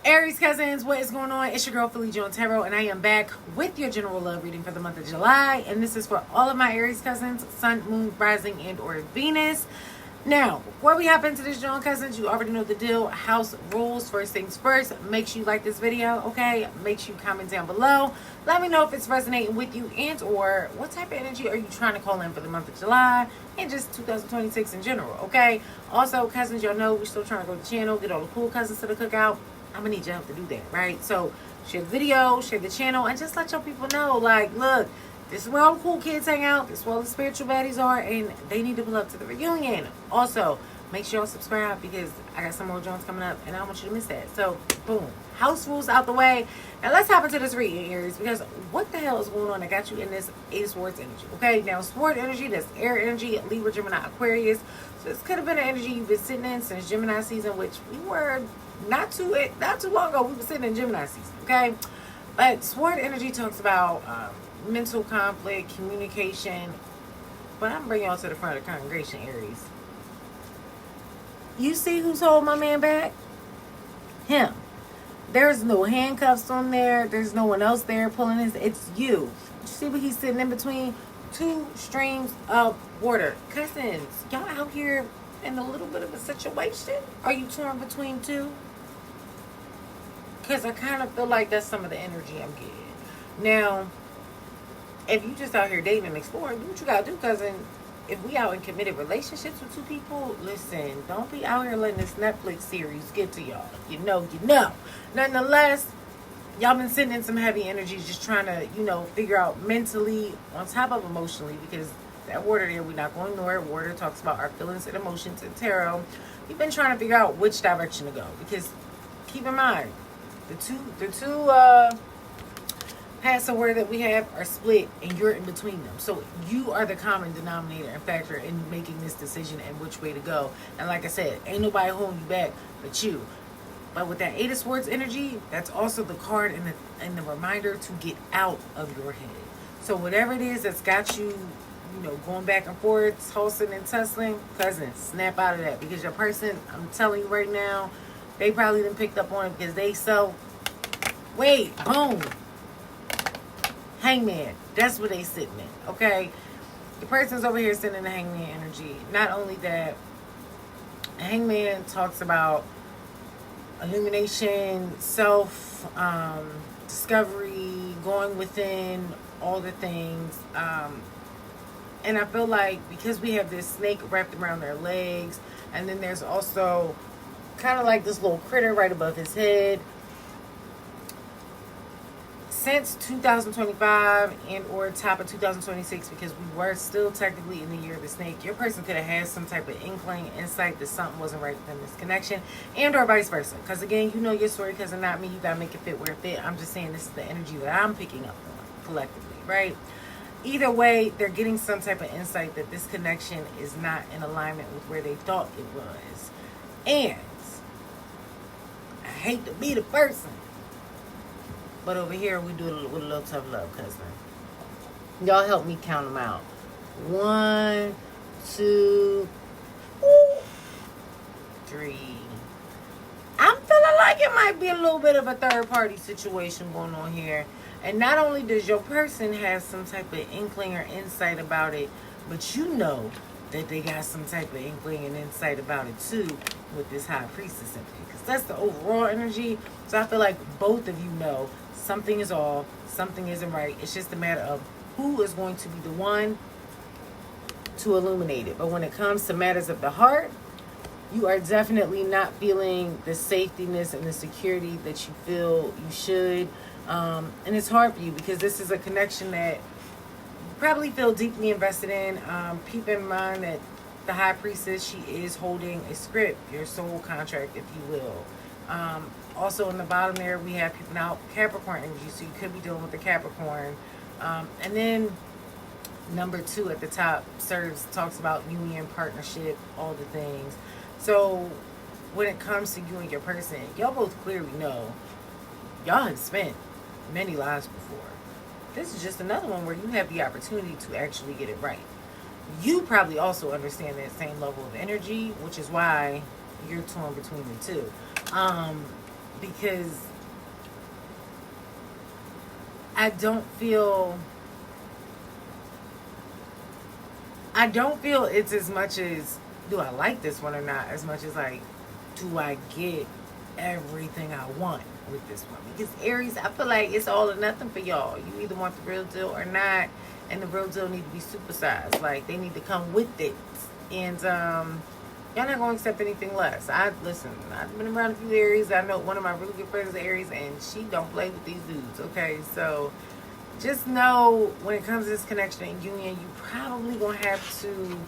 Aries cousins, what is going on? It's your girl Philly Joan Tarot, and I am back with your general love reading for the month of July. And this is for all of my Aries cousins, Sun, Moon, Rising, and or Venus. Now, before we hop into this, Joan cousins, you already know the deal. House rules. First things first, make sure you like this video, okay? Make sure you comment down below. Let me know if it's resonating with you and or what type of energy are you trying to call in for the month of July and just 2026 in general, okay? Also, cousins, y'all know we're still trying to grow the channel, get all the cool cousins to the cookout. I'm gonna need your help to do that, right? So share the video, share the channel, and just let your people know, like, look, this is where all the cool kids hang out, this is where all the spiritual baddies are, and they need to pull up to the reunion. Also, make sure y'all subscribe because I got some more Jones coming up, and I don't want you to miss that. So, boom. House rules out the way. Now, let's hop into this reading, Aries, because what the hell is going on that got you in this Eight of Swords energy, okay? Now, Sword energy, that's air energy, Libra, Gemini, Aquarius. So, this could have been an energy you've been sitting in since Gemini season, which we were not too long ago. We were sitting in Gemini season, okay? But Sword energy talks about mental conflict, communication. But I'm bringing y'all to the front of the congregation, Aries. You see who's holding my man back? Him. There's no handcuffs on there. There's no one else there pulling his. It's you. You see what he's sitting in between? Two streams of water. Cousins, y'all out here in a little bit of a situation? Are you torn between two? Because I kind of feel like that's some of the energy I'm getting. Now, if you just out here dating and exploring, do what you gotta do, cousin. If we out in committed relationships with two people, listen, don't be out here letting this Netflix series get to y'all. You know. Nonetheless, y'all been sitting in some heavy energies just trying to, figure out mentally on top of emotionally, because that water there, we're not going to ignore it. Water talks about our feelings and emotions in tarot. We've been trying to figure out which direction to go, because keep in mind, the two paths of word that we have are split, and you're in between them. So you are the common denominator and factor in making this decision and which way to go. And like I said, ain't nobody holding you back but you. But with that Eight of Swords energy, that's also the card and the reminder to get out of your head. So whatever it is that's got you, going back and forth, tossing and tussling, cousin, snap out of that. Because your person, I'm telling you right now, they probably done picked up on it because they wait, boom. Hangman. That's what they sitting in, okay? The person's over here sitting in the Hangman energy. Not only that, Hangman talks about illumination, self, discovery, going within, all the things. And I feel like because we have this snake wrapped around their legs, and then there's also kind of like this little critter right above his head. Since 2025 and or top of 2026, because we were still technically in the year of the snake, your person could have had some type of inkling, insight that something wasn't right within this connection, and or vice versa. Because again, you know your story, because not me. You gotta make it fit where it fit. I'm just saying this is the energy that I'm picking up on collectively, right? Either way, they're getting some type of insight that this connection is not in alignment with where they thought it was. And I hate to be the person, but over here, we do it with a little tough love, cousin. Y'all help me count them out. 1, 2, 3. I'm feeling like it might be a little bit of a third-party situation going on here. And not only does your person have some type of inkling or insight about it, but you know that they got some type of inkling and insight about it too with this High Priestess energy. Because that's the overall energy. So I feel like both of you know something is off, something isn't right. It's just a matter of who is going to be the one to illuminate it. But when it comes to matters of the heart, you are definitely not feeling the safetyness and the security that you feel you should. And it's hard for you because this is a connection that you probably feel deeply invested in. Keep in mind that the High Priestess, she is holding a script, your soul contract, if you will. Also in the bottom there, we have people out Capricorn energy, so you could be dealing with the Capricorn. And then number 2 at the top talks about union, partnership, all the things. So when it comes to you and your person, y'all both clearly know y'all have spent many lives before. This is just another one where you have the opportunity to actually get it right. You probably also understand that same level of energy, which is why you're torn between the two. because I don't feel it's as much as, do I like this one or not, as much as like, do I get everything I want with this one? Because Aries, I feel like it's all or nothing for y'all. You either want the real deal or not, and the real deal need to be supersized. Like, they need to come with it. And y'all not gonna accept anything less. Listen, I've been around a few Aries. I know one of my really good friends is Aries, and she don't play with these dudes, okay? So just know, when it comes to this connection and union, you probably gonna have to,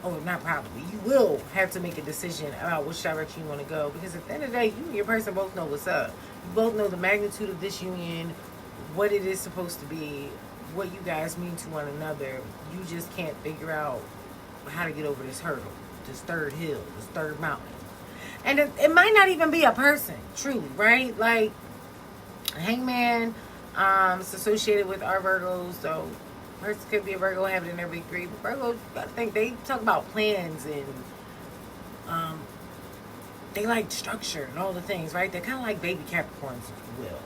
or not probably, you will have to make a decision about which direction you want to go. Because at the end of the day, you and your person both know what's up. You both know the magnitude of this union, what it is supposed to be, what you guys mean to one another. You just can't figure out how to get over this hurdle, this third hill, this third mountain. And it might not even be a person, truly, right? Like, Hangman, it's associated with our Virgos, so person could be a Virgo, have it in every three. But Virgos, I think they talk about plans, and they like structure and all the things, right? They're kind of like baby Capricorns, if you will.